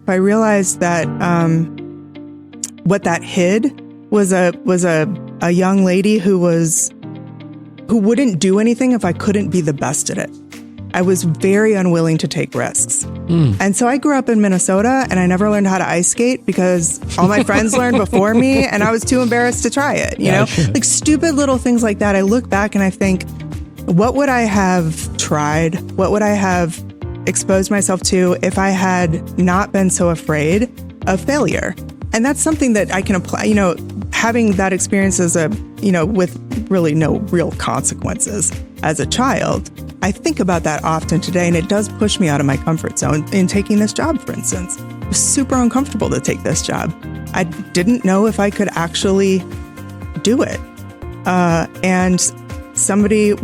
I realized that what that hid was a young lady who wouldn't do anything if I couldn't be the best at it. I was very unwilling to take risks. And so I grew up in Minnesota and I never learned how to ice skate because all my friends learned before me and I was too embarrassed to try it. You know, like stupid little things like that. I look back and I think, what would I have tried? What would I have exposed myself to if I had not been so afraid of failure? And that's something that I can apply, having that experience as with really no real consequences as a child. I think about that often today, and it does push me out of my comfort zone in taking this job, for instance. It was super uncomfortable to take this job. I didn't know if I could actually do it. And somebody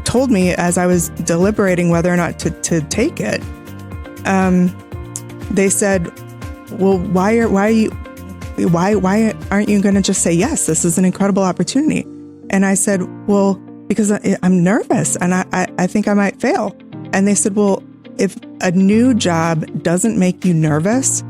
told me as I was deliberating whether or not to take it, they said, well, why aren't you going to just say yes? This is an incredible opportunity. And I said, well, because I'm nervous and I think I might fail. And they said, well, if a new job doesn't make you nervous,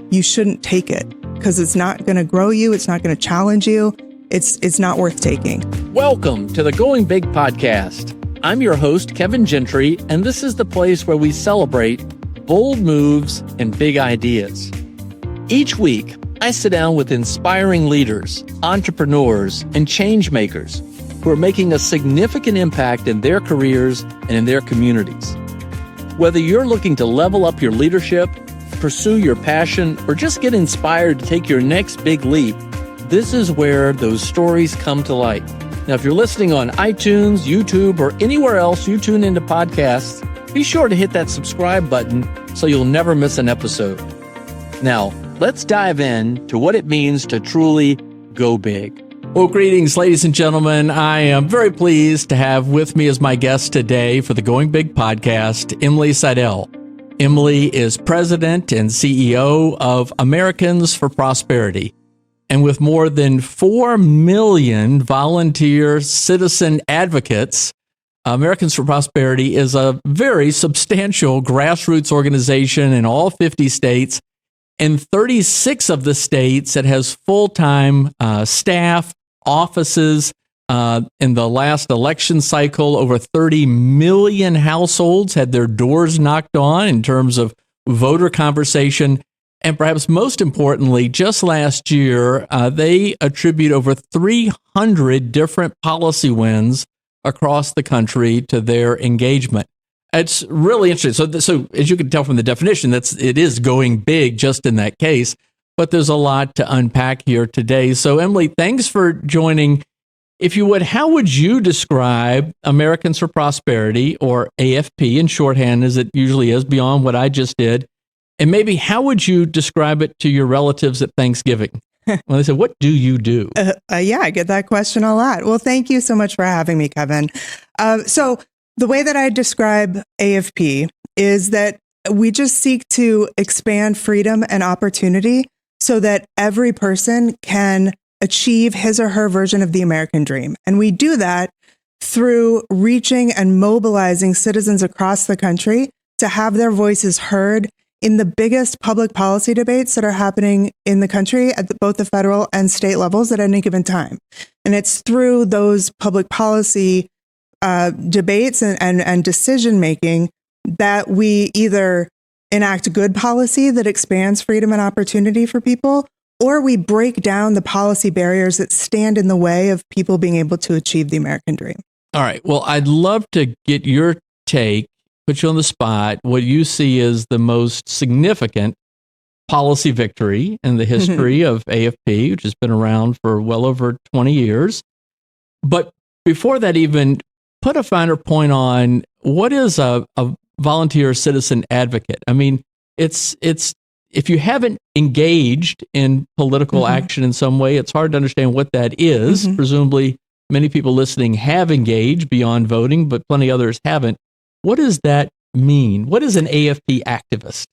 you shouldn't take it because it's not going to grow you. It's not going to challenge you. It's not worth taking. Welcome to the Going Big podcast. I'm your host, Kevin Gentry, and this is the place where we celebrate bold moves and big ideas. Each week, I sit down with inspiring leaders, entrepreneurs, and change makers who are making a significant impact in their careers and in their communities. Whether you're looking to level up your leadership, pursue your passion, or just get inspired to take your next big leap, this is where those stories come to light. Now, if you're listening on iTunes, YouTube, or anywhere else you tune into podcasts, be sure to hit that subscribe button so you'll never miss an episode. Now, let's dive in to what it means to truly go big. Well, greetings, ladies and gentlemen. I am very pleased to have with me as my guest today for the Going Big podcast, Emily Seidel. Emily is president and CEO of Americans for Prosperity. And with more than 4 million volunteer citizen advocates, Americans for Prosperity is a very substantial grassroots organization in all 50 states. And 36 of the states that has full-time staff, offices. In the last election cycle, over 30 million households had their doors knocked on in terms of voter conversation. And perhaps most importantly, just last year, they attribute over 300 different policy wins across the country to their engagement. It's really interesting. So as you can tell from the definition, it is going big just in that case, but there's a lot to unpack here today. So Emily, thanks for joining. If you would, how would you describe Americans for Prosperity, or AFP in shorthand as it usually is, beyond what I just did? And maybe how would you describe it to your relatives at Thanksgiving? When they say, what do you do? Yeah, I get that question a lot. Well, thank you so much for having me, Kevin. So the way that I describe AFP is that we just seek to expand freedom and opportunity so that every person can achieve his or her version of the American dream. And we do that through reaching and mobilizing citizens across the country to have their voices heard in the biggest public policy debates that are happening in the country at both the federal and state levels at any given time. And it's through those public policy debates and decision-making that we either enact good policy that expands freedom and opportunity for people, or we break down the policy barriers that stand in the way of people being able to achieve the American dream. All right. Well, I'd love to get your take, put you on the spot, what you see as the most significant policy victory in the history of AFP, which has been around for well over 20 years. But before that, even put a finer point on what is a volunteer citizen advocate. I mean, it's if you haven't engaged in political action in some way, it's hard to understand what that is. Presumably, many people listening have engaged beyond voting, but plenty others haven't. What does that mean? What is an AFP activist?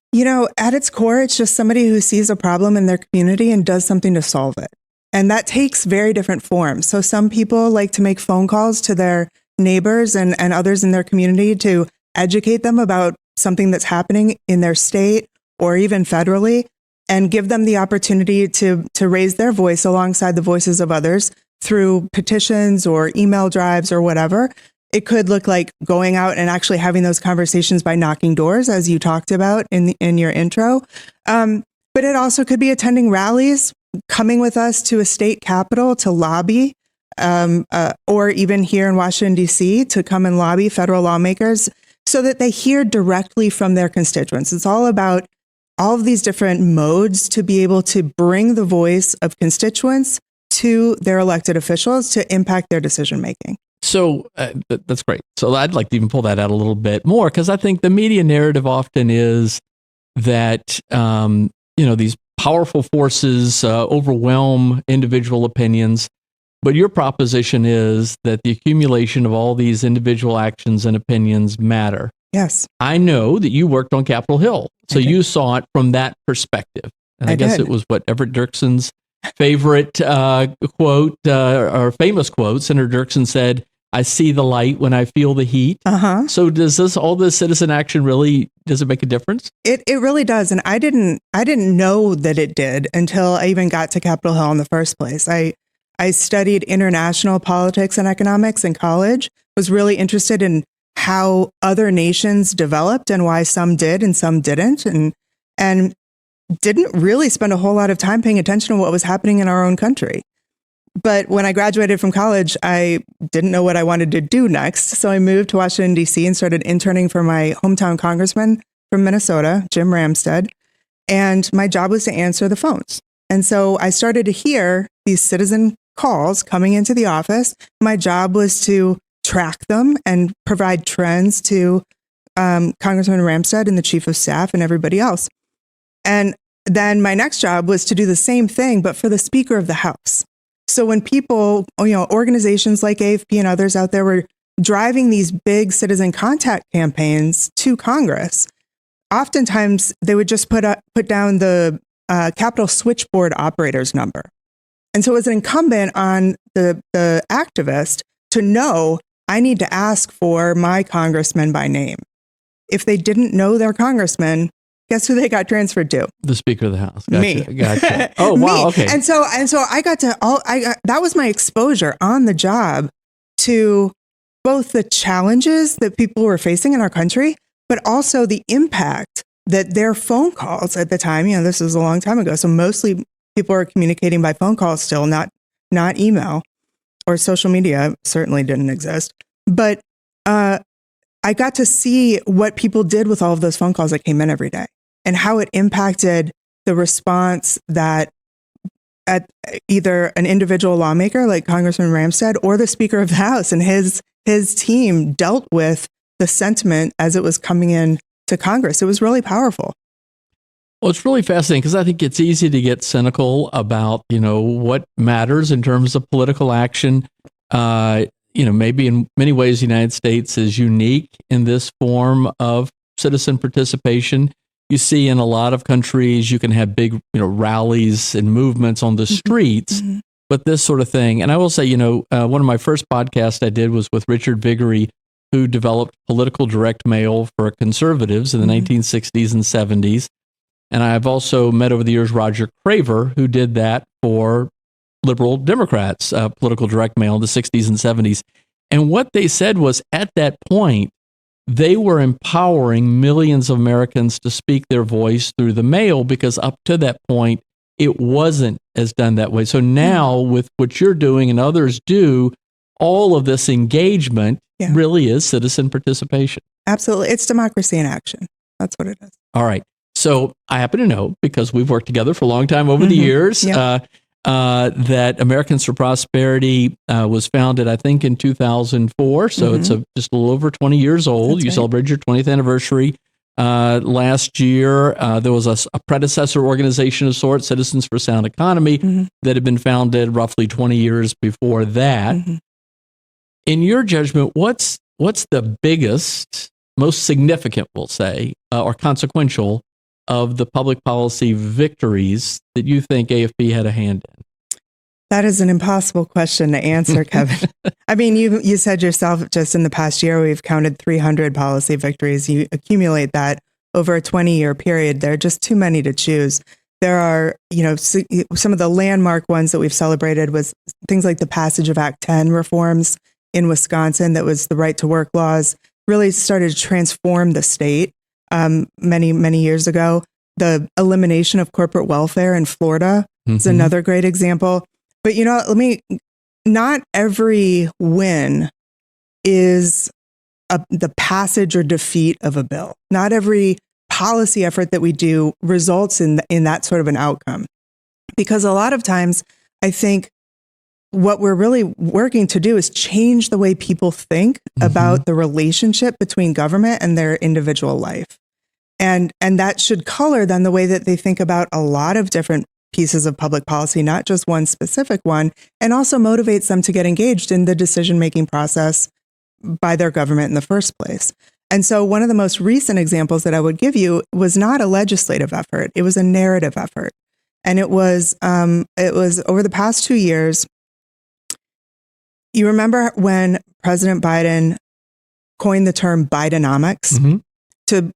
At its core, it's just somebody who sees a problem in their community and does something to solve it. And that takes very different forms. So some people like to make phone calls to their neighbors and others in their community to educate them about something that's happening in their state or even federally, and give them the opportunity to raise their voice alongside the voices of others through petitions or email drives or whatever. It could look like going out and actually having those conversations by knocking doors, as you talked about in your intro. But it also could be attending rallies, coming with us to a state capitol to lobby, or even here in Washington, D.C., to come and lobby federal lawmakers so that they hear directly from their constituents. It's all about all of these different modes to be able to bring the voice of constituents to their elected officials to impact their decision making. So that's great. So I'd like to even pull that out a little bit more, because I think the media narrative often is that, these powerful forces overwhelm individual opinions. But your proposition is that the accumulation of all these individual actions and opinions matter. Yes. I know that you worked on Capitol Hill, so you saw it from that perspective. And I guess it was Everett Dirksen's favorite quote, or famous quote. Senator Dirksen said, "I see the light when I feel the heat." So does all this citizen action does it make a difference? It really does. And I didn't know that it did until I even got to Capitol Hill in the first place. I studied international politics and economics in college, was really interested in how other nations developed and why some did and some didn't, and didn't really spend a whole lot of time paying attention to what was happening in our own country. But when I graduated from college, I didn't know what I wanted to do next. So I moved to Washington, D.C. and started interning for my hometown congressman from Minnesota, Jim Ramstad. And my job was to answer the phones. And so I started to hear these citizen calls coming into the office. My job was to track them and provide trends to Congressman Ramstad and the chief of staff and everybody else. And then my next job was to do the same thing, but for the Speaker of the House. So when people, organizations like AFP and others out there were driving these big citizen contact campaigns to Congress, oftentimes they would just put down the Capitol switchboard operator's number. And so it was incumbent on the activist to know, I need to ask for my congressman by name. If they didn't know their congressman, guess who they got transferred to? The Speaker of the House. Gotcha. Me. Gotcha. Oh, wow. Okay. And so I got to that was my exposure on the job to both the challenges that people were facing in our country, but also the impact that their phone calls at the time, this was a long time ago. So mostly people are communicating by phone calls still, not email, or social media certainly didn't exist. But I got to see what people did with all of those phone calls that came in every day, and how it impacted the response that at either an individual lawmaker like Congressman Ramstad or the Speaker of the House and his team dealt with the sentiment as it was coming in to Congress. It was really powerful. Well, it's really fascinating, because I think it's easy to get cynical about, what matters in terms of political action. Maybe in many ways, the United States is unique in this form of citizen participation. You see in a lot of countries, you can have big, rallies and movements on the streets, but this sort of thing. And I will say, one of my first podcasts I did was with Richard Viguerie, who developed political direct mail for conservatives in the 1960s and 70s. And I've also met over the years Roger Craver, who did that for liberal Democrats, political direct mail in the 60s and 70s. And what they said was, at that point, they were empowering millions of Americans to speak their voice through the mail, because up to that point, it wasn't as done that way. So now with what you're doing and others do, all of this engagement really is citizen participation. Absolutely. It's democracy in action. That's what it is. All right. So I happen to know, because we've worked together for a long time over the years, that Americans for Prosperity was founded, I think, in 2004. So it's just a little over 20 years old. You celebrated your 20th anniversary last year. There was a predecessor organization of sorts, Citizens for Sound Economy, that had been founded roughly 20 years before that. In your judgment, what's the biggest, most significant, we'll say, or consequential of the public policy victories that you think AFP had a hand in? That is an impossible question to answer, Kevin. I mean, you said yourself, just in the past year, we've counted 300 policy victories. You accumulate that over a 20-year period. There are just too many to choose. There are, some of the landmark ones that we've celebrated was things like the passage of Act 10 reforms in Wisconsin. That was the right to work laws, really started to transform the state many, many years ago. The elimination of corporate welfare in Florida is another great example. But, not every win is the passage or defeat of a bill. Not every policy effort that we do results in that sort of an outcome. Because a lot of times, I think what we're really working to do is change the way people think about the relationship between government and their individual life. And that should color then the way that they think about a lot of different pieces of public policy, not just one specific one, and also motivates them to get engaged in the decision-making process by their government in the first place. And so one of the most recent examples that I would give you was not a legislative effort. It was a narrative effort. And it was over the past 2 years. You remember when President Biden coined the term Bidenomics to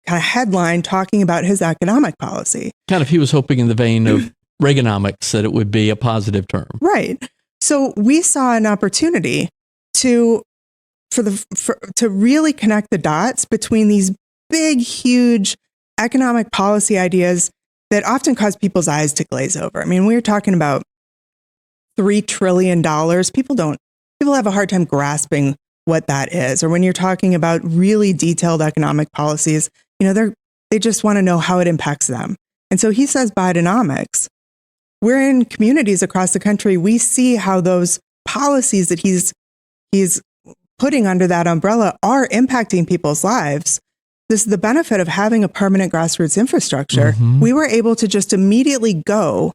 kind of headline talking about his economic policy. Kind of, he was hoping in the vein of Reaganomics that it would be a positive term. Right. So we saw an opportunity to really connect the dots between these big, huge economic policy ideas that often cause people's eyes to glaze over. I mean, we were talking about $3 trillion. People have a hard time grasping what that is. Or when you're talking about really detailed economic policies, they just want to know how it impacts them. And so he says Bidenomics. We're in communities across the country. We see how those policies that he's putting under that umbrella are impacting people's lives. This is the benefit of having a permanent grassroots infrastructure. We were able to just immediately go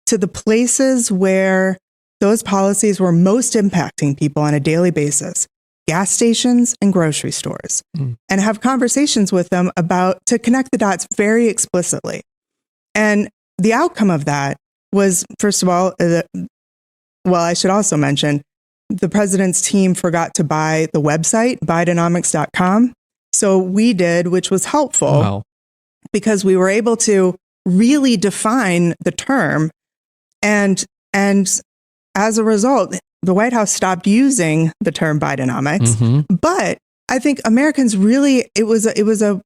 to the places where those policies were most impacting people on a daily basis. Gas stations and grocery stores, and have conversations with them to connect the dots very explicitly. And the outcome of that was, first of all, I should also mention, the president's team forgot to buy the website, Bidenomics.com. So we did, which was helpful because we were able to really define the term. And as a result, the White House stopped using the term Bidenomics, but I think Americans really, it was a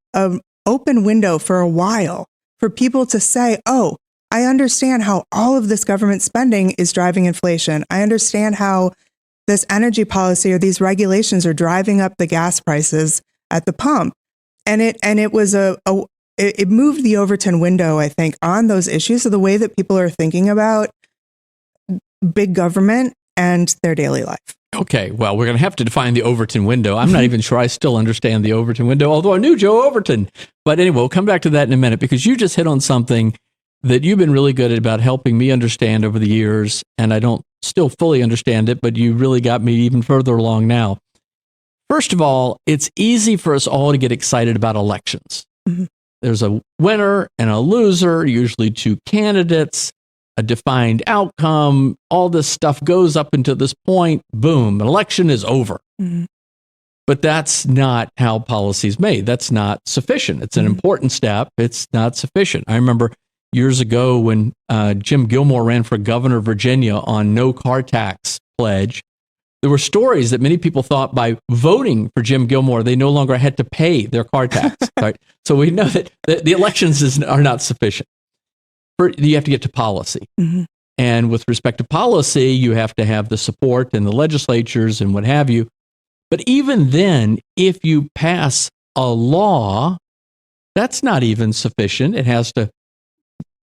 open window for a while for people to say, oh, I understand how all of this government spending is driving inflation. I understand how this energy policy or these regulations are driving up the gas prices at the pump. And it was it moved the Overton window, I think, on those issues of the way that people are thinking about big government and their daily life. Okay, well, we're going to have to define the Overton window. I'm not even sure I still understand the Overton window, although I knew Joe Overton. But anyway, we'll come back to that in a minute, because you just hit on something that you've been really good at about helping me understand over the years, and I don't still fully understand it, but you really got me even further along now. First of all, it's easy for us all to get excited about elections. There's a winner and a loser, usually two candidates, a defined outcome, all this stuff goes up until this point, boom, an election is over. But that's not how policy is made. That's not sufficient. It's an important step. It's not sufficient. I remember years ago when Jim Gilmore ran for governor of Virginia on no car tax pledge, there were stories that many people thought by voting for Jim Gilmore, they no longer had to pay their car tax. Right? So we know that the elections are not sufficient. You have to get to policy. And with respect to policy, you have to have the support and the legislatures and what have you. But even then, if you pass a law, that's not even sufficient. It has to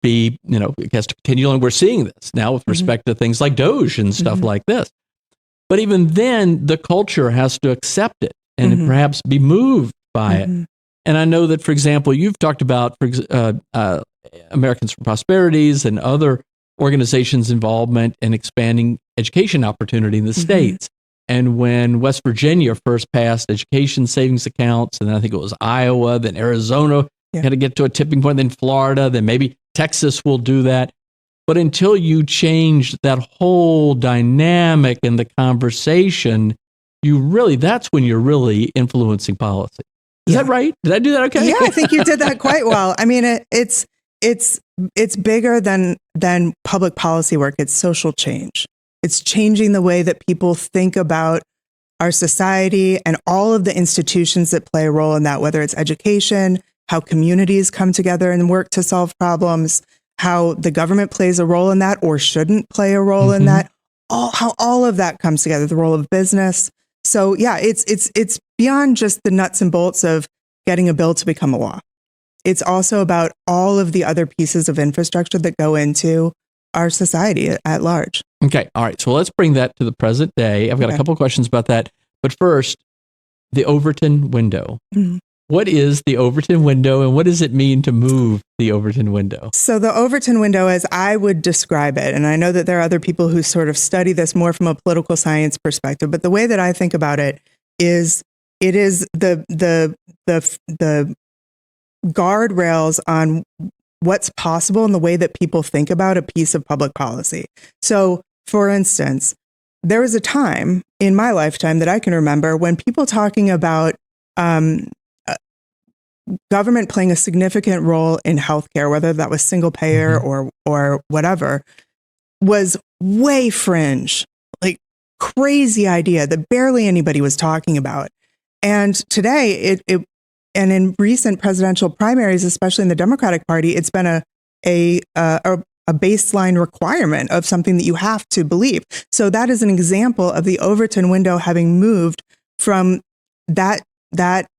be, it has to continue on. We're seeing this now with respect to things like DOGE and stuff like this. But even then, the culture has to accept it and perhaps be moved by it. And I know that, for example, you've talked about Americans for Prosperities and other organizations' involvement in expanding education opportunity in the states. And when West Virginia first passed education savings accounts, and then I think it was Iowa, then Arizona had to get to a tipping point, then Florida, then maybe Texas will do that. But until you change that whole dynamic in the conversation, that's when you're really influencing policy. Is that right? Did I do that okay? Yeah, I think you did that quite well. I mean, it's bigger than public policy work. It's social change. It's changing the way that people think about our society and all of the institutions that play a role in that, whether it's education, how communities come together and work to solve problems, how the government plays a role in that or shouldn't play a role in that, how all of that comes together, the role of business. So yeah, it's beyond just the nuts and bolts of getting a bill to become a law. It's also about all of the other pieces of infrastructure that go into our society at large. Okay. All right. So let's bring that to the present day. I've got a couple of questions about that. But first, the Overton window. Mm-hmm. What is the Overton window and what does it mean to move the Overton window? So the Overton window, as I would describe it, and I know that there are other people who sort of study this more from a political science perspective, but the way that I think about it is the guardrails on what's possible and the way that people think about a piece of public policy. So, for instance, there was a time in my lifetime that I can remember when people talking about government playing a significant role in healthcare, whether that was single payer or whatever, was way fringe, like crazy idea that barely anybody was talking about. And today, and in recent presidential primaries, especially in the Democratic Party, it's been a baseline requirement of something that you have to believe. So that is an example of the Overton window having moved from that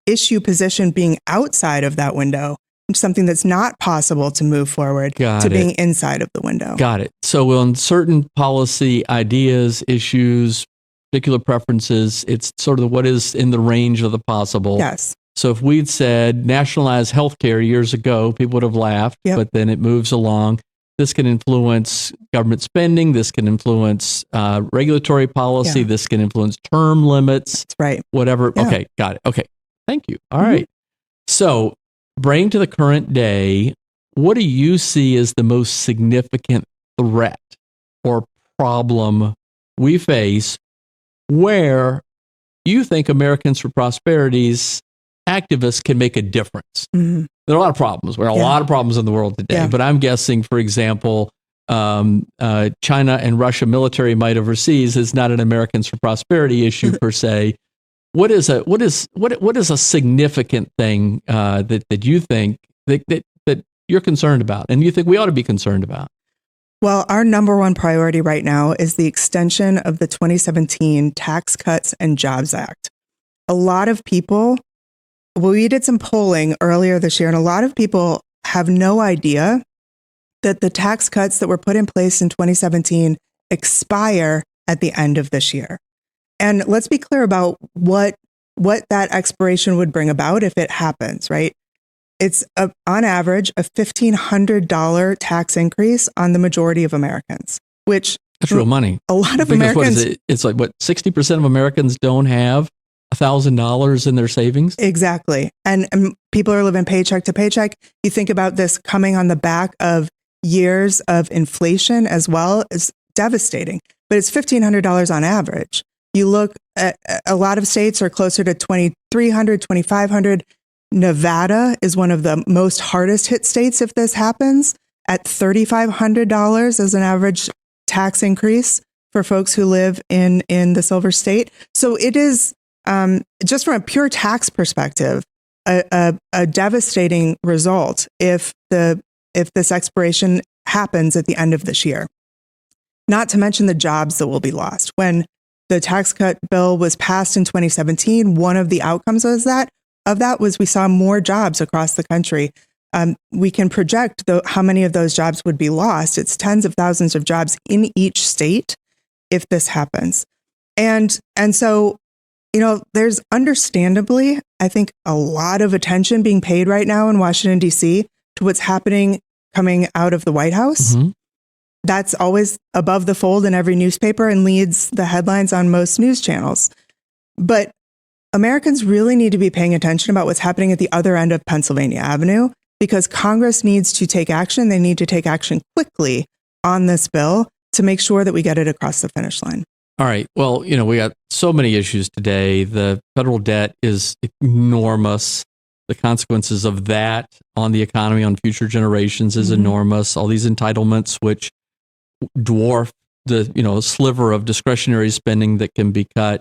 issue position being outside of that window, something that's not possible to move forward, to being inside of the window. Got it. So on certain policy ideas, issues, particular preferences, it's sort of what is in the range of the possible. Yes. So if we'd said nationalize healthcare years ago, people would have laughed, but then it moves along. This can influence government spending. This can influence regulatory policy. Yeah. This can influence term limits. That's right. Whatever. Yeah. Okay, got it. Okay, thank you. All right. So bring to the current day, what do you see as the most significant threat or problem we face where you think Americans for Prosperity's activists can make a difference? There are a lot of problems. There are a lot of problems in the world today, but I'm guessing, for example, China and Russia military might overseas is not an Americans for Prosperity issue per se. What is a significant thing that you think that you're concerned about and you think we ought to be concerned about? Well, our number one priority right now is the extension of the 2017 Tax Cuts and Jobs Act. A lot of people, we did some polling earlier this year, and a lot of people have no idea that the tax cuts that were put in place in 2017 expire at the end of this year. And let's be clear about what that expiration would bring about if it happens, right? It's on average a $1,500 tax increase on the majority of Americans, which that's real money. A lot of Americans. What is it? It's like 60% of Americans don't have $1,000 in their savings. Exactly. And people are living paycheck to paycheck. You think about this coming on the back of years of inflation as well. It's devastating, but it's $1,500 on average. You look at a lot of states are closer to $2,300, $2,500. Nevada is one of the most hardest hit states if this happens, at $3,500 as an average tax increase for folks who live in the Silver State. So it is, just from a pure tax perspective, a devastating result if this expiration happens at the end of this year. Not to mention the jobs that will be lost. When the tax cut bill was passed in 2017, one of the outcomes of that was we saw more jobs across the country. We can project how many of those jobs would be lost. It's tens of thousands of jobs in each state if this happens. And so, there's understandably, I think, a lot of attention being paid right now in Washington, D.C. to what's happening coming out of the White House. Mm-hmm. That's always above the fold in every newspaper and leads the headlines on most news channels. But Americans really need to be paying attention about what's happening at the other end of Pennsylvania Avenue, because Congress needs to take action. They need to take action quickly on this bill to make sure that we get it across the finish line. All right. Well, we got so many issues today. The federal debt is enormous. the consequences of that on the economy, on future generations is enormous. All these entitlements, which dwarf the sliver of discretionary spending that can be cut.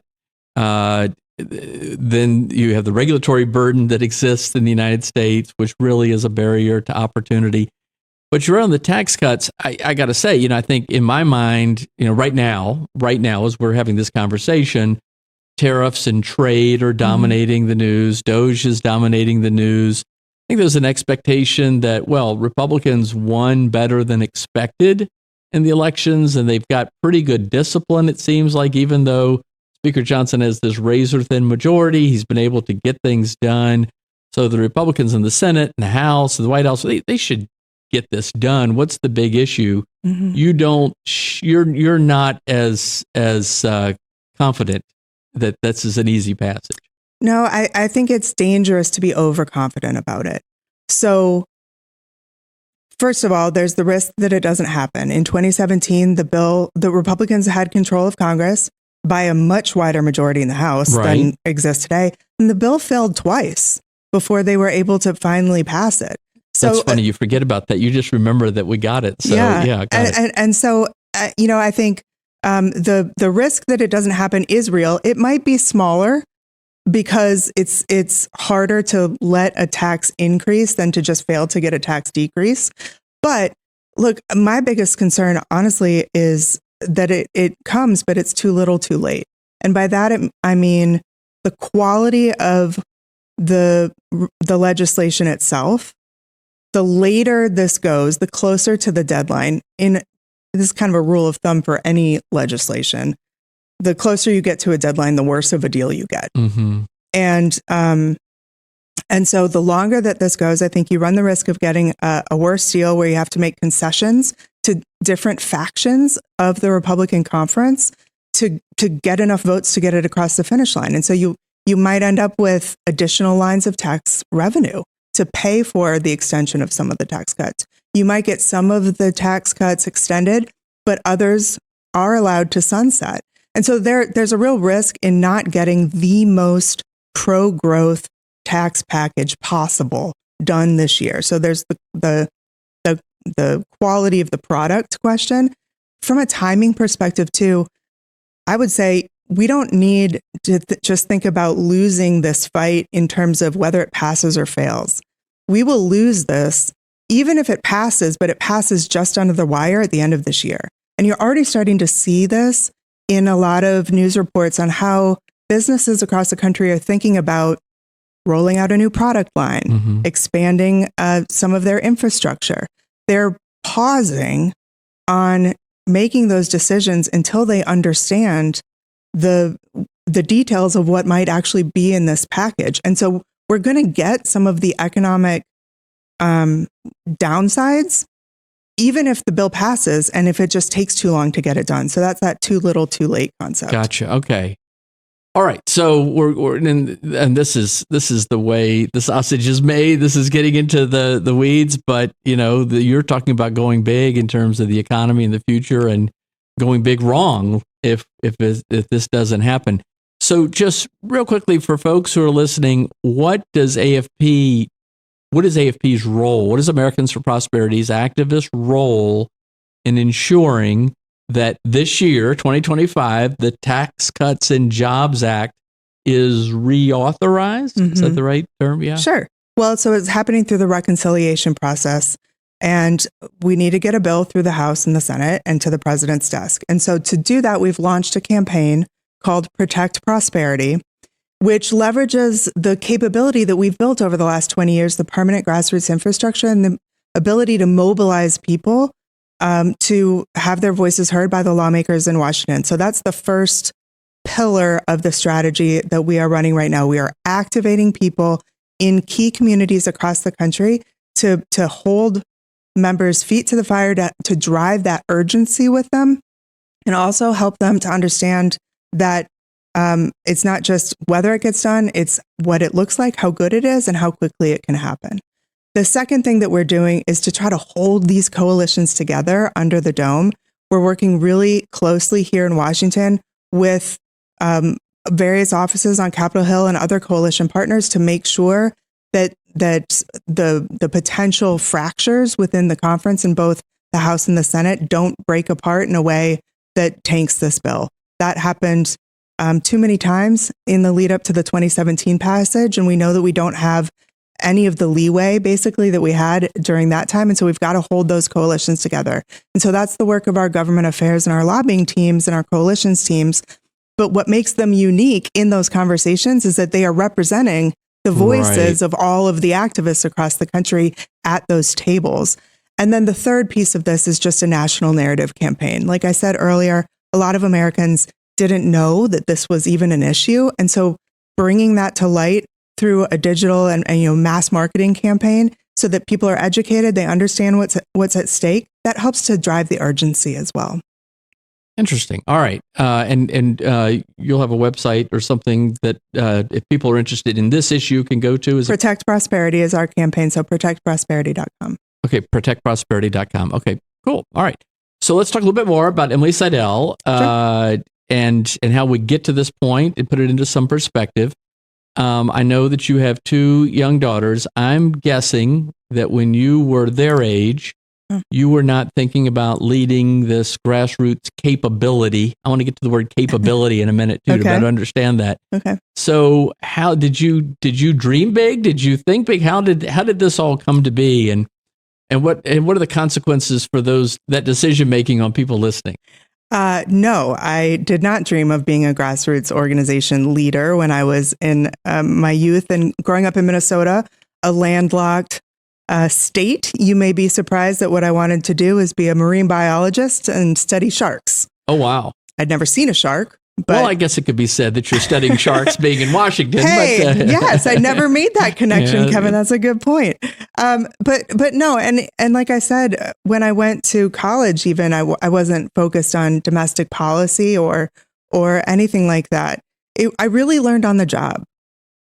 Then you have the regulatory burden that exists in the United States, which really is a barrier to opportunity. But you're on the tax cuts. I got to say, I think in my mind, right now, as we're having this conversation, tariffs and trade are dominating the news. DOGE is dominating the news. I think there's an expectation that, Republicans won better than expected in the elections, and they've got pretty good discipline, it seems like, even though Speaker Johnson has this razor-thin majority, he's been able to get things done. So the Republicans in the Senate and the House and the White House, they should get this done. What's the big issue? You're not as confident that this is an easy passage. No, I think it's dangerous to be overconfident about it. So first of all, there's the risk that it doesn't happen. In 2017, the Republicans had control of Congress by a much wider majority in the House than exists today. And the bill failed twice before they were able to finally pass it. So that's funny. You forget about that. You just remember that we got it. So got it. And so, I think the risk that it doesn't happen is real. It might be smaller because it's harder to let a tax increase than to just fail to get a tax decrease. But look, my biggest concern, honestly, is that it comes, but it's too little too late. And by that, I mean the quality of the legislation itself. The later this goes, the closer to the deadline. This is kind of a rule of thumb for any legislation. The closer you get to a deadline, the worse of a deal you get. And so the longer that this goes, I think you run the risk of getting a worse deal where you have to make concessions to different factions of the Republican conference to get enough votes to get it across the finish line. And so you might end up with additional lines of tax revenue to pay for the extension of some of the tax cuts. You might get some of the tax cuts extended, but others are allowed to sunset. And so there's a real risk in not getting the most pro-growth tax package possible done this year. So there's the quality of the product question. From a timing perspective too, I would say we don't need to just think about losing this fight in terms of whether it passes or fails. We will lose this even if it passes, but it passes just under the wire at the end of this year. And you're already starting to see this in a lot of news reports on how businesses across the country are thinking about rolling out a new product line, expanding some of their infrastructure. They're pausing on making those decisions until they understand the details of what might actually be in this package. And so we're going to get some of the economic downsides, even if the bill passes and if it just takes too long to get it done. So that's that too little, too late concept. Gotcha. Okay. All right. So we're and this is the way the sausage is made. This is getting into the weeds, but you're talking about going big in terms of the economy in the future and going big wrong if this doesn't happen. So just real quickly for folks who are listening, what is AFP's role? What is Americans for Prosperity's activist role in ensuring that this year, 2025, the Tax Cuts and Jobs Act is reauthorized? Is that the right term? Yeah. Sure. Well, so it's happening through the reconciliation process, and we need to get a bill through the House and the Senate and to the president's desk. And so to do that, we've launched a campaign called Protect Prosperity, which leverages the capability that we've built over the last 20 years, the permanent grassroots infrastructure and the ability to mobilize people to have their voices heard by the lawmakers in Washington. So that's the first pillar of the strategy that we are running right now. We are activating people in key communities across the country to hold members' feet to the fire, to drive that urgency with them, and also help them to understand that it's not just whether it gets done, it's what it looks like, how good it is, and how quickly it can happen. The second thing that we're doing is to try to hold these coalitions together under the dome. We're working really closely here in Washington with various offices on Capitol Hill and other coalition partners to make sure that the potential fractures within the conference in both the House and the Senate don't break apart in a way that tanks this bill. That happened too many times in the lead up to the 2017 passage, and we know that we don't have any of the leeway basically that we had during that time. And so we've got to hold those coalitions together. And so that's the work of our government affairs and our lobbying teams and our coalitions teams. But what makes them unique in those conversations is that they are representing the voices of all of the activists across the country at those tables. And then the third piece of this is just a national narrative campaign. Like I said earlier, a lot of Americans didn't know that this was even an issue. And so bringing that to light through a digital and mass marketing campaign so that people are educated, they understand what's at stake, that helps to drive the urgency as well. Interesting. All right. And you'll have a website or something that if people are interested in this issue can go to? Protect Prosperity is our campaign, so protectprosperity.com. Okay, protectprosperity.com. Okay, cool. All right. So let's talk a little bit more about Emily Seidel and how we get to this point and put it into some perspective. I know that you have 2 young daughters. I'm guessing that when you were their age, you were not thinking about leading this grassroots capability. I want to get to the word capability in a minute too to better understand that. Okay. So how did you dream big? Did you think big? How did this all come to be? And what are the consequences for that decision making on people listening? No, I did not dream of being a grassroots organization leader when I was in my youth and growing up in Minnesota, a landlocked state. You may be surprised that what I wanted to do is be a marine biologist and study sharks. Oh, wow. I'd never seen a shark. But, well, I guess it could be said that you're studying sharks being in Washington. Hey, yes, I never made that connection, Kevin. That's a good point. But no, and like I said, when I went to college, even I wasn't focused on domestic policy or anything like that. I really learned on the job,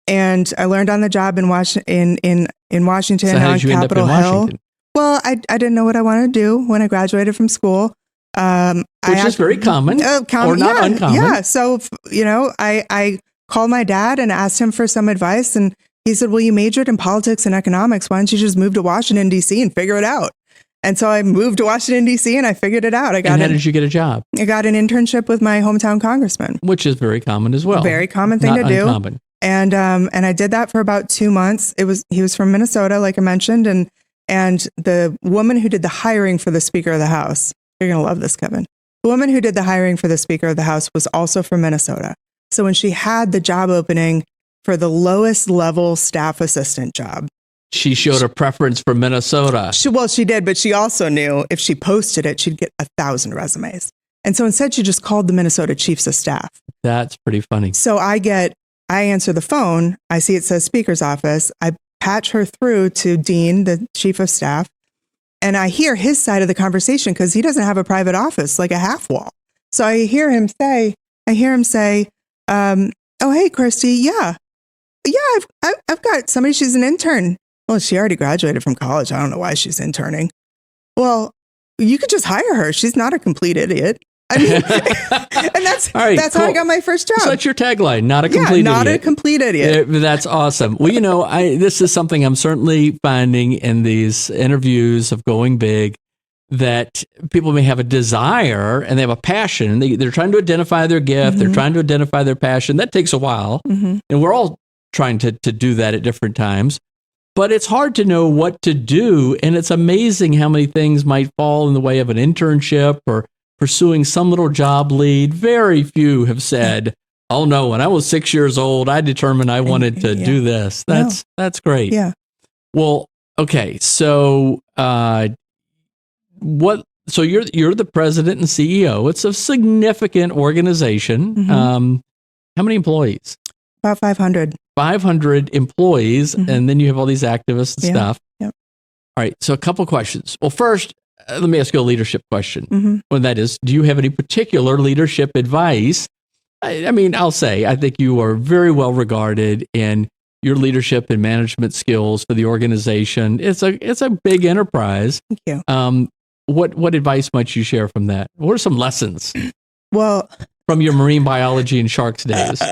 and I learned on the job in Washington So how on did you Capitol end up in Hill. Washington? Well, I didn't know what I wanted to do when I graduated from school. Which is very common, or not uncommon. Yeah. So, I called my dad and asked him for some advice. And he said, well, you majored in politics and economics. Why don't you just move to Washington, D.C. and figure it out? And so I moved to Washington, D.C. and I figured it out. And how did you get a job? I got an internship with my hometown congressman. Which is very common as well. Very common thing not to do. Uncommon. And I did that for about 2 months. He was from Minnesota, like I mentioned. And the woman who did the hiring for the Speaker of the House, you're going to love this, Kevin. The woman who did the hiring for the Speaker of the House was also from Minnesota. So when she had the job opening for the lowest level staff assistant job, she showed a preference for Minnesota. She did, but she also knew if she posted it, she'd get 1,000 resumes. And so instead, she just called the Minnesota chiefs of staff. That's pretty funny. So I answer the phone. I see it says Speaker's office. I patch her through to Dean, the chief of staff. And I hear his side of the conversation because he doesn't have a private office, like a half wall. So I hear him say, oh, hey, Christy. Yeah, I've got somebody. She's an intern. Well, she already graduated from college. I don't know why she's interning. Well, you could just hire her. She's not a complete idiot. I mean, and that's how I got my first job. So that's your tagline, not a complete idiot. Not a complete idiot. That's awesome. Well, this is something I'm certainly finding in these interviews of going big, that people may have a desire and they have a passion. They're trying to identify their gift. Mm-hmm. They're trying to identify their passion. That takes a while. Mm-hmm. And we're all trying to do that at different times. But it's hard to know what to do. And it's amazing how many things might fall in the way of an internship or pursuing some little job lead. Very few have said, oh no, when I was 6 years old, I determined I wanted to do this. That's great. Yeah. Well, okay. So, so you're the president and CEO. It's a significant organization. Mm-hmm. How many employees? About 500. 500 employees. Mm-hmm. And then you have all these activists and stuff. Yep. All right. So a couple questions. Well, first, let me ask you a leadership question. Mm-hmm. Well, that is, do you have any particular leadership advice? I mean, I'll say, I think you are very well regarded in your leadership and management skills for the organization. It's a big enterprise. Thank you. What advice might you share from that? What are some lessons? Well, from your marine biology and sharks days?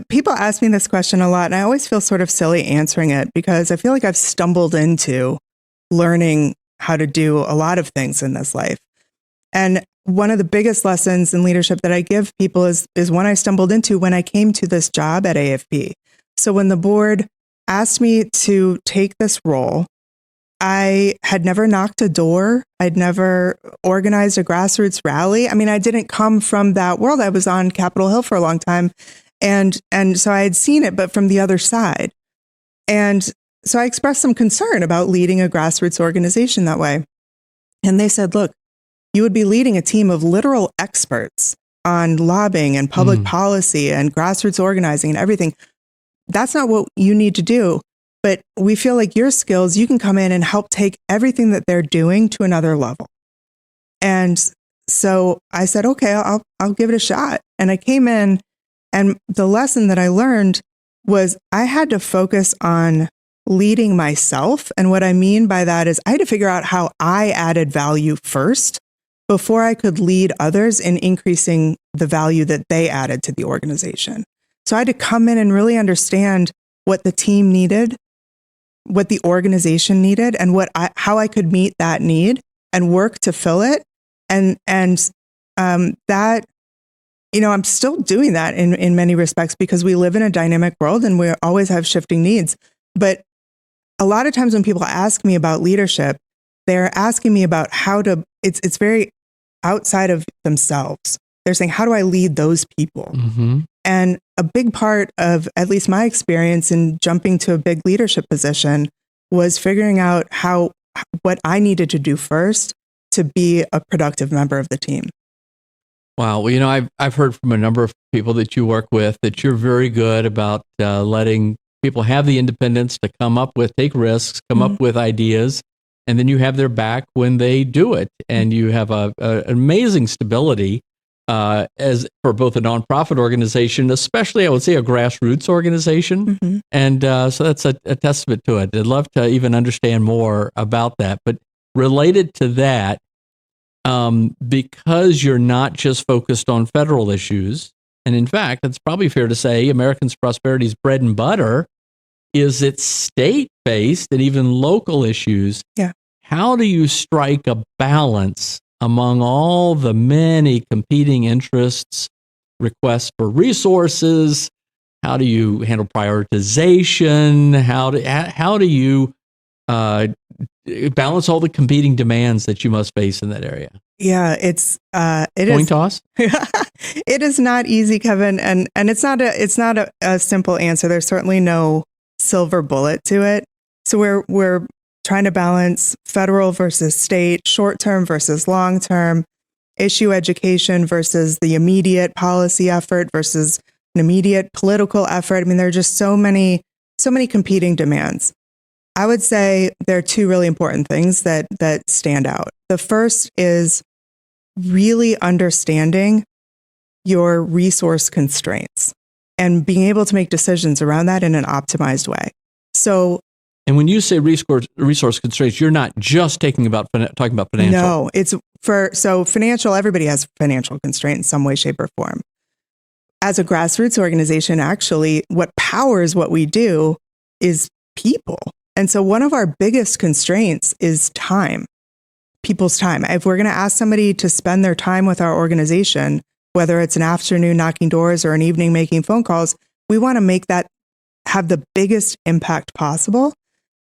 People ask me this question a lot, and I always feel sort of silly answering it because I feel like I've stumbled into learning how to do a lot of things in this life. And one of the biggest lessons in leadership that I give people is one I stumbled into when I came to this job at AFP. So when the board asked me to take this role, I had never knocked a door. I'd never organized a grassroots rally. I mean, I didn't come from that world. I was on Capitol Hill for a long time. And so I had seen it, but from the other side. And so I expressed some concern about leading a grassroots organization that way. And they said, look, you would be leading a team of literal experts on lobbying and public policy and grassroots organizing and everything. That's not what you need to do. But we feel like your skills, you can come in and help take everything that they're doing to another level. And so I said, okay, I'll give it a shot. And I came in, and the lesson that I learned was I had to focus on leading myself. And what I mean by that is I had to figure out how I added value first before I could lead others in increasing the value that they added to the organization. So I had to come in and really understand what the team needed, what the organization needed, and how I could meet that need and work to fill it. And that, I'm still doing that in many respects because we live in a dynamic world and we always have shifting needs. But a lot of times when people ask me about leadership, they're asking me about it's very outside of themselves. They're saying, how do I lead those people? Mm-hmm. And a big part of at least my experience in jumping to a big leadership position was figuring out what I needed to do first to be a productive member of the team. Wow. Well, I've heard from a number of people that you work with that you're very good about letting people have the independence to take risks, come up with ideas, and then you have their back when they do it. And you have an amazing stability as for both a nonprofit organization, especially I would say a grassroots organization. Mm-hmm. And so that's a testament to it. I'd love to even understand more about that. But related to that, because you're not just focused on federal issues, and in fact, it's probably fair to say Americans' Prosperity's bread and butter is its state-based and even local issues. Yeah. How do you strike a balance among all the many competing interests, requests for resources? How do you handle prioritization? How do you balance all the competing demands that you must face in that area? Yeah, it Coin toss? It is not easy, Kevin, and it's not a simple answer. There's certainly no silver bullet to it. So we're trying to balance federal versus state, short-term versus long-term, issue education versus the immediate policy effort versus an immediate political effort. I mean, there are just so many competing demands. I would say there are two really important things that stand out. The first is really understanding your resource constraints and being able to make decisions around that in an optimized way. And when you say resource constraints, you're not just talking about financial. No, it's financial. Everybody has financial constraint in some way, shape, or form. As a grassroots organization, actually, what powers what we do is people. And so one of our biggest constraints is time, people's time. If we're going to ask somebody to spend their time with our organization, whether it's an afternoon knocking doors or an evening making phone calls, we want to make that have the biggest impact possible.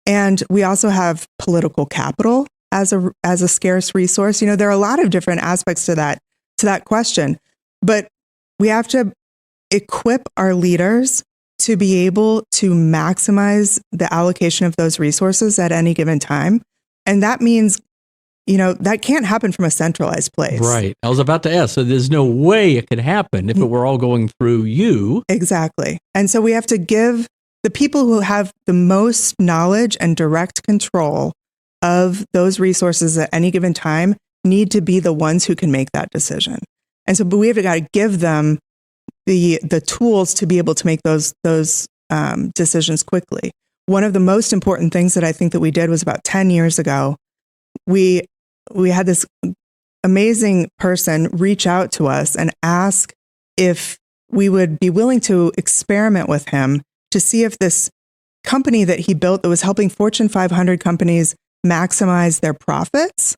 And we also have political capital as a scarce resource. There are a lot of different aspects to that question, but we have to equip our leaders to be able to maximize the allocation of those resources at any given time. And that means, that can't happen from a centralized place. Right. I was about to ask, so there's no way it could happen if it were all going through you. Exactly. And so we have to give the people who have the most knowledge and direct control of those resources at any given time need to be the ones who can make that decision. And so, but we have got to give them the tools to be able to make those decisions quickly. One of the most important things that I think that we did was about 10 years ago, we had this amazing person reach out to us and ask if we would be willing to experiment with him to see if this company that he built that was helping Fortune 500 companies maximize their profits,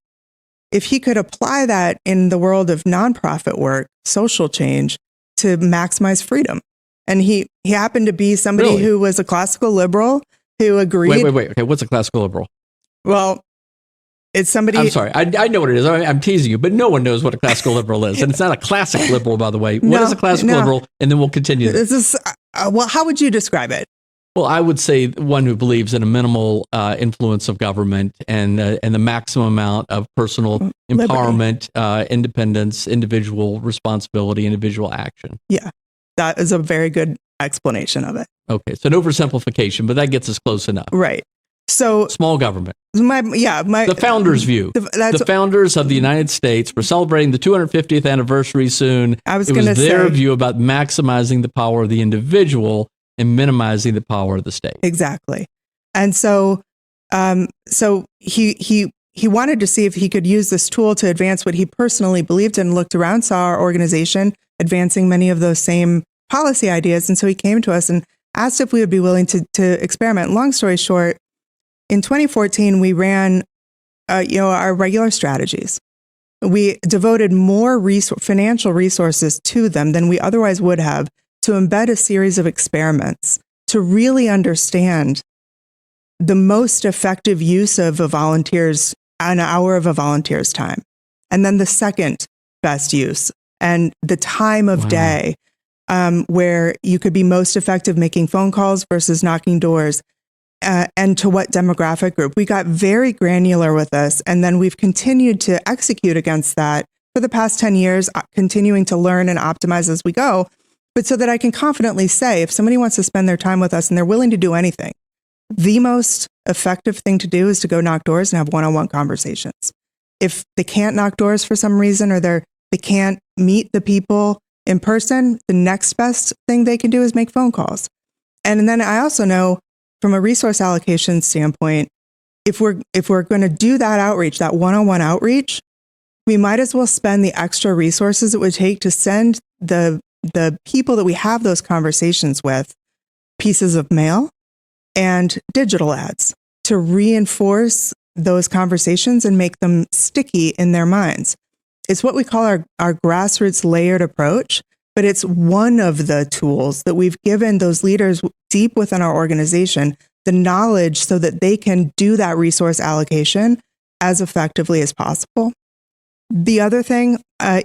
if he could apply that in the world of nonprofit work, social change, to maximize freedom. And he happened to be somebody who was a classical liberal who agreed. Wait. Okay, what's a classical liberal? Well, it's somebody. I'm sorry. I know what it is. I'm teasing you, but no one knows what a classical liberal is. And it's not a classic liberal, by the way. What is a classical liberal? And then we'll continue. This is, well, how would you describe it? Well, I would say one who believes in a minimal influence of government and the maximum amount of personal empowerment, independence, individual responsibility, individual action. Yeah, that is a very good explanation of it. Okay, so an oversimplification, but that gets us close enough. Right. So small government. The founders' view. The founders of the United States were celebrating the 250th anniversary soon. It was their view about maximizing the power of the individual and minimizing the power of the state. Exactly. And so he wanted to see if he could use this tool to advance what he personally believed in, looked around, saw our organization advancing many of those same policy ideas. And so he came to us and asked if we would be willing to experiment. Long story short, in 2014, we ran our regular strategies. We devoted more financial resources to them than we otherwise would have to embed a series of experiments to really understand the most effective use of an hour of a volunteer's time. And then the second best use and the time of day where you could be most effective making phone calls versus knocking doors, and to what demographic group. We got very granular with this, and then we've continued to execute against that for the past 10 years, continuing to learn and optimize as we go. But so that I can confidently say, if somebody wants to spend their time with us and they're willing to do anything, the most effective thing to do is to go knock doors and have one-on-one conversations. If they can't knock doors for some reason, or they can't meet the people in person, the next best thing they can do is make phone calls. And then I also know from a resource allocation standpoint, if we're going to do that outreach, that one-on-one outreach, we might as well spend the extra resources it would take to send the people that we have those conversations with pieces of mail and digital ads to reinforce those conversations and make them sticky in their minds. It's what we call our grassroots layered approach, but it's one of the tools that we've given those leaders deep within our organization the knowledge so that they can do that resource allocation as effectively as possible. The other thing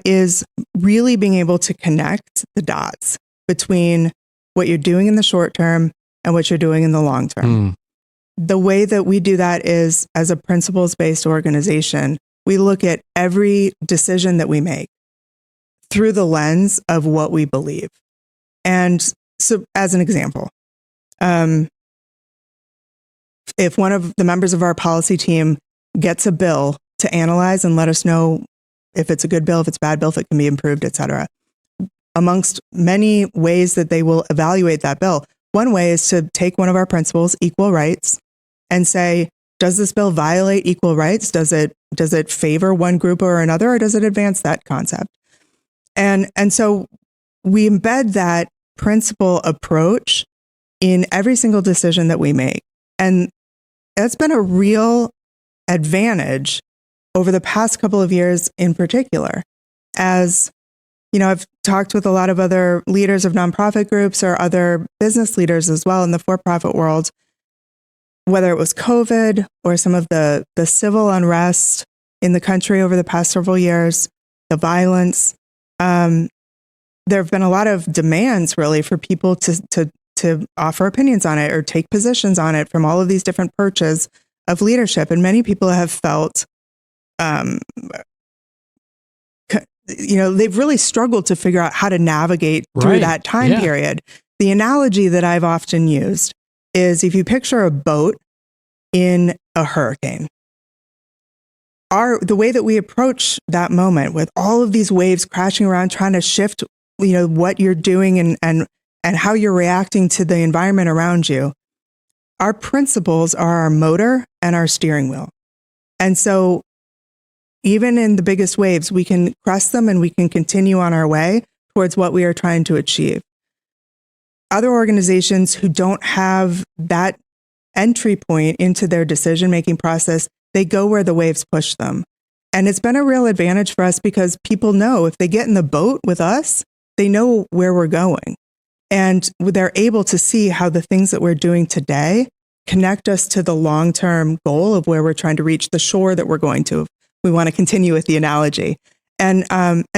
is really being able to connect the dots between what you're doing in the short term and what you're doing in the long term. The way that we do that is, as a principles-based organization, we look at every decision that we make through the lens of what we believe. And so, as an example, if one of the members of our policy team gets a bill to analyze and let us know if it's a good bill, if it's a bad bill, if it can be improved, et cetera, amongst many ways that they will evaluate that bill, one way is to take one of our principles, equal rights, and say, does this bill violate equal rights? Does it favor one group or another, or does it advance that concept? And so we embed that principle approach in every single decision that we make. And that's been a real advantage over the past couple of years in particular. As you know, I've talked with a lot of other leaders of nonprofit groups or other business leaders as well in the for-profit world, whether it was COVID or some of the civil unrest in the country over the past several years, the violence. There have been a lot of demands really for people to offer opinions on it or take positions on it from all of these different perches of leadership. And many people have felt, they've really struggled to figure out how to navigate through that time period. The analogy that I've often used is if you picture a boat in a hurricane, the way that we approach that moment with all of these waves crashing around, trying to shift, what you're doing and how you're reacting to the environment around you, our principles are our motor and our steering wheel. And so even in the biggest waves, we can crest them and we can continue on our way towards what we are trying to achieve. Other organizations who don't have that entry point into their decision-making process, they go where the waves push them. And it's been a real advantage for us because people know if they get in the boat with us, they know where we're going. And they're able to see how the things that we're doing today connect us to the long-term goal of where we're trying to reach, the shore that we're going to. We want to continue with the analogy. And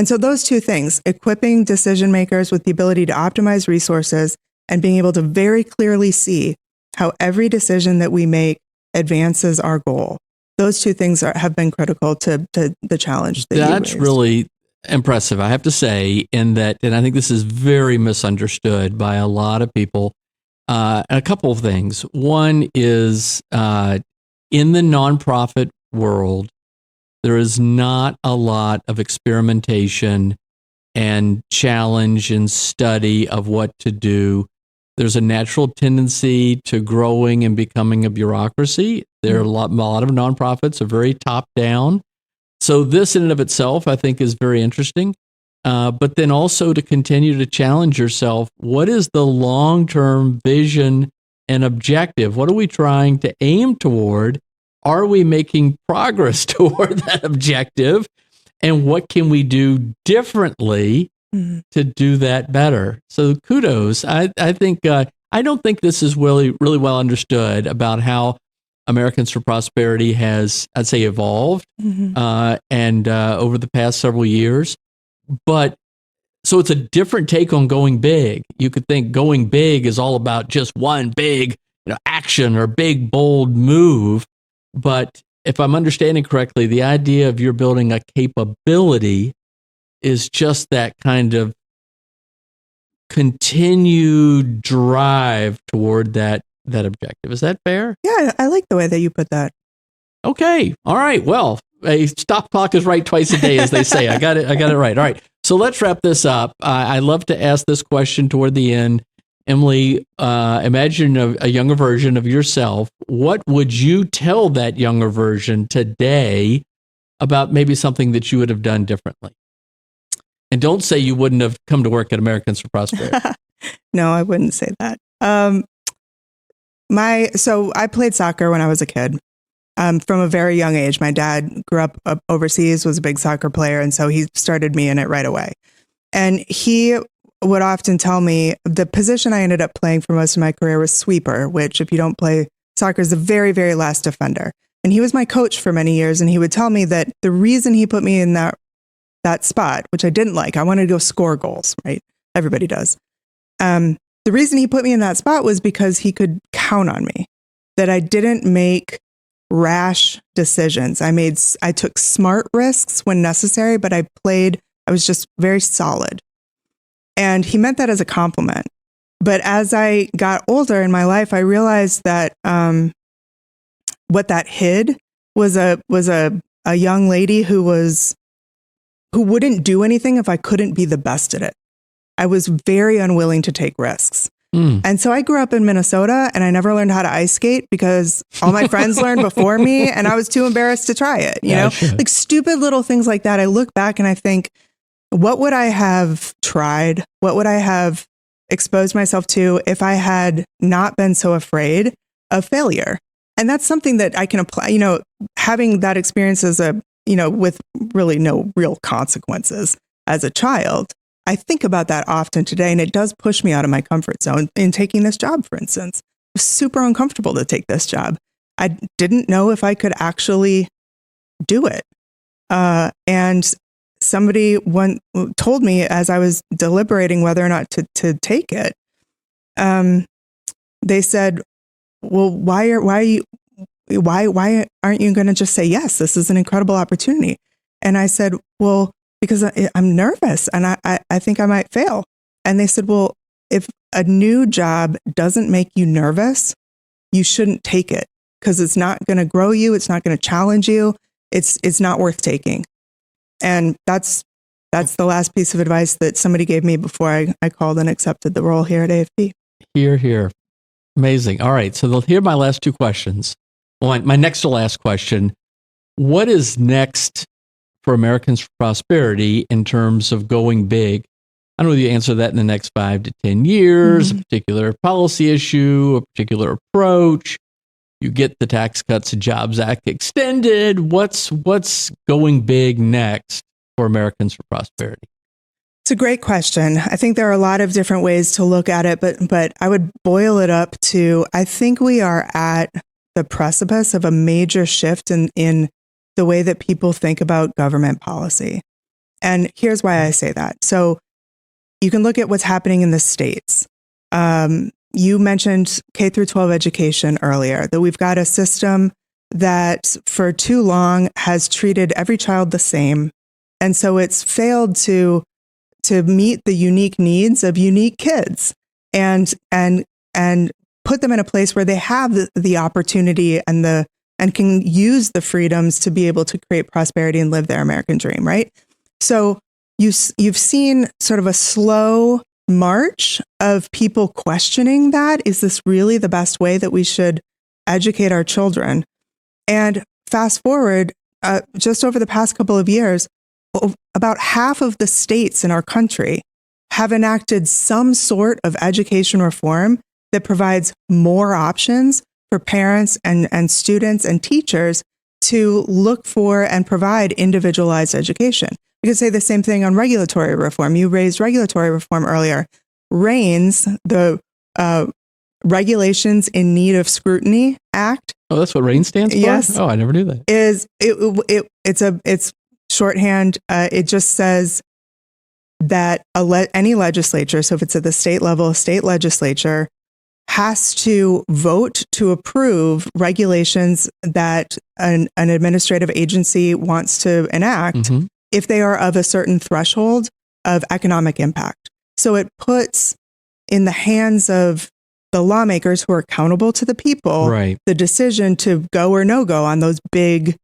so those two things, equipping decision makers with the ability to optimize resources and being able to very clearly see how every decision that we make advances our goal. Those two things have been critical to the challenge. That's really impressive, I have to say, and I think this is very misunderstood by a lot of people. And a couple of things. One is in the nonprofit world, there is not a lot of experimentation and challenge and study of what to do. There's a natural tendency to growing and becoming a bureaucracy. There are a lot of nonprofits are very top down. So this in and of itself, I think, is very interesting. But then also to continue to challenge yourself, what is the long-term vision and objective? What are we trying to aim toward? Are we making progress toward that objective? And what can we do differently to do that better? So kudos. I think I don't think this is really well understood about how Americans for Prosperity has, I'd say, evolved and over the past several years. But so it's a different take on going big. You could think going big is all about just one big action or big, bold move. But if I'm understanding correctly, the idea of you're building a capability is just that kind of continued drive toward that objective. Is that fair? Yeah, I like the way that you put that. Okay. All right. Well, a stop clock is right twice a day, as they say. I got it right. All right. So let's wrap this up. I love to ask this question toward the end. Emily, imagine a younger version of yourself. What would you tell that younger version today about maybe something that you would have done differently? And don't say you wouldn't have come to work at Americans for Prosperity. No, I wouldn't say that. So I played soccer when I was a kid. From a very young age. My dad grew up overseas, was a big soccer player, and so he started me in it right away. And he would often tell me the position I ended up playing for most of my career was sweeper, which if you don't play soccer is the very, very last defender. And he was my coach for many years, and he would tell me that the reason he put me in that spot, which I didn't like, I wanted to go score goals, right? Everybody does. The reason he put me in that spot was because he could count on me, that I didn't make rash decisions. I took smart risks when necessary, but I was just very solid. And he meant that as a compliment. But as I got older in my life, I realized that what that hid was a young lady who wouldn't do anything if I couldn't be the best at it. I was very unwilling to take risks. And so I grew up in Minnesota and I never learned how to ice skate because all my friends learned before me and I was too embarrassed to try it. You know, like stupid little things like that. I look back and I think, what would I have tried? What would I have exposed myself to if I had not been so afraid of failure? And that's something that I can apply, having that experience as with really no real consequences as a child. I think about that often today, and it does push me out of my comfort zone in taking this job, for instance. It was super uncomfortable to take this job. I didn't know if I could actually do it. And somebody told me as I was deliberating whether or not to take it, they said, well, why aren't you going to just say yes? This is an incredible opportunity. And I said, well, because I'm nervous and I think I might fail. And they said, well, if a new job doesn't make you nervous, you shouldn't take it because it's not going to grow you. It's not going to challenge you. It's not worth taking. And that's the last piece of advice that somebody gave me before I called and accepted the role here at AFP. Here. Amazing. All right. So here are my last two questions. Well, my next to last question. What is next for Americans for Prosperity in terms of going big? I don't know if you answer that in the next 5 to 10 years, a particular policy issue, a particular approach. You get the Tax Cuts and Jobs Act extended. What's going big next for Americans for Prosperity? It's a great question. I think there are a lot of different ways to look at it, but I would boil it up to, I think we are at the precipice of a major shift in the way that people think about government policy. And here's why I say that. So you can look at what's happening in the states. You mentioned K through 12 education earlier, that we've got a system that for too long has treated every child the same. And so it's failed to meet the unique needs of unique kids and put them in a place where they have the opportunity and can use the freedoms to be able to create prosperity and live their American dream, right? So you've seen sort of a slow march of people questioning that. Is this really the best way that we should educate our children? And fast forward, just over the past couple of years, about half of the states in our country have enacted some sort of education reform that provides more options for parents and students and teachers to look for and provide individualized education. You could say the same thing on regulatory reform. You raised regulatory reform earlier. RAINS, the Regulations in Need of Scrutiny Act. Oh, that's what RAINS stands for? Yes. Oh, I never knew that. It's shorthand. It just says that any legislature, so if it's at the state level, state legislature has to vote to approve regulations that an administrative agency wants to enact if they are of a certain threshold of economic impact. So it puts in the hands of the lawmakers who are accountable to the people the decision to go or no go on those big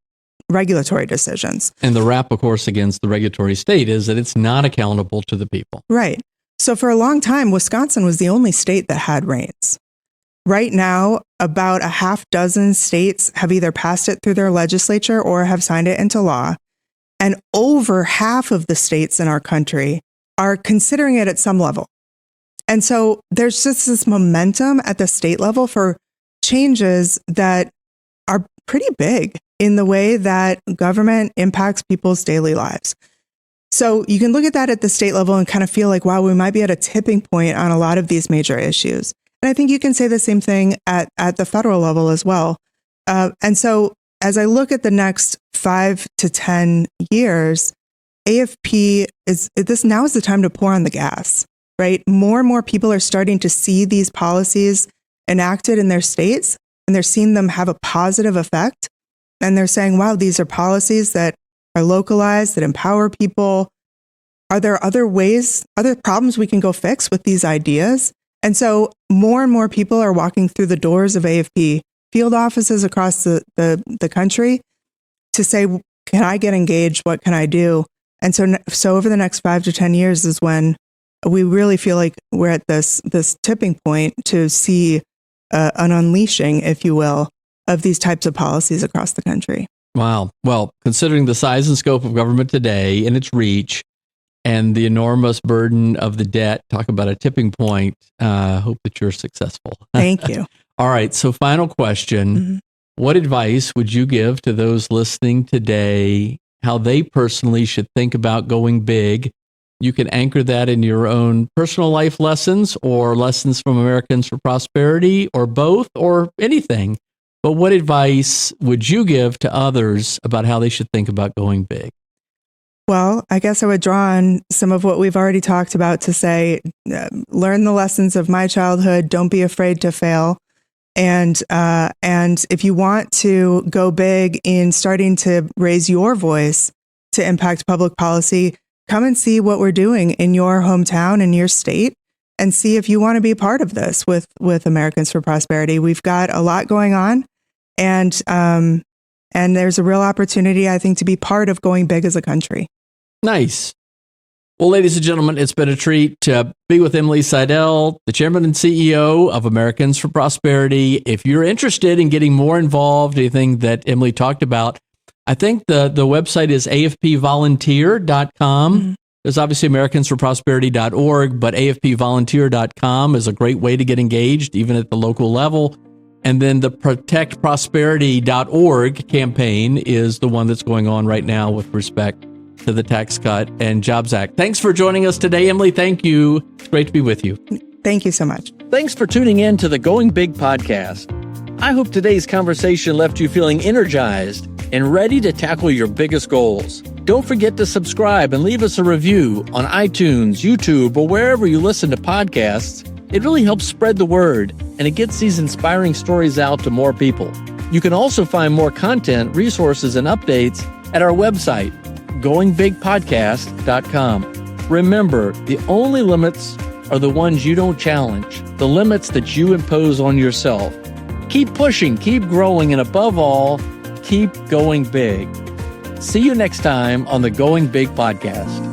regulatory decisions. And the rap, of course, against the regulatory state is that it's not accountable to the people. Right. So for a long time, Wisconsin was the only state that had RAINS. Right now, about a half dozen states have either passed it through their legislature or have signed it into law. And over half of the states in our country are considering it at some level. And so there's just this momentum at the state level for changes that are pretty big in the way that government impacts people's daily lives. So you can look at that at the state level and kind of feel like, wow, we might be at a tipping point on a lot of these major issues. And I think you can say the same thing at the federal level as well. And so as I look at the next 5 to 10 years, AFP now is the time to pour on the gas, right? More and more people are starting to see these policies enacted in their states, and they're seeing them have a positive effect. And they're saying, wow, these are policies that are localized, that empower people. Are there other ways, other problems we can go fix with these ideas? And so more and more people are walking through the doors of AFP field offices across the country to say, can I get engaged? What can I do? And so over the next 5 to 10 years is when we really feel like we're at this tipping point to see an unleashing, if you will, of these types of policies across the country. Wow. Well, considering the size and scope of government today and its reach and the enormous burden of the debt, talk about a tipping point. Hope that you're successful. Thank you. All right. So final question. What advice would you give to those listening today, how they personally should think about going big? You can anchor that in your own personal life lessons or lessons from Americans for Prosperity or both or anything. But what advice would you give to others about how they should think about going big? Well, I guess I would draw on some of what we've already talked about to say, learn the lessons of my childhood. Don't be afraid to fail. And if you want to go big in starting to raise your voice to impact public policy, come and see what we're doing in your hometown, in your state, and see if you want to be part of this with Americans for Prosperity. We've got a lot going on, and there's a real opportunity, I think, to be part of going big as a country. Nice. Well, ladies and gentlemen, it's been a treat to be with Emily Seidel, the chairman and CEO of Americans for Prosperity. If you're interested in getting more involved, anything that Emily talked about, I think the website is afpvolunteer.com. Mm-hmm. There's obviously americansforprosperity.org, but afpvolunteer.com is a great way to get engaged, even at the local level. And then the protectprosperity.org campaign is the one that's going on right now with respect to the Tax Cut and Jobs Act. Thanks for joining us today, Emily. Thank you. It's great to be with you. Thank you so much. Thanks for tuning in to the Going Big podcast. I hope today's conversation left you feeling energized and ready to tackle your biggest goals. Don't forget to subscribe and leave us a review on iTunes, YouTube, or wherever you listen to podcasts. It really helps spread the word, and it gets these inspiring stories out to more people. You can also find more content, resources, and updates at our website, goingbigpodcast.com. Remember, the only limits are the ones you don't challenge, the limits that you impose on yourself. Keep pushing, keep growing, and above all, keep going big. See you next time on the Going Big podcast.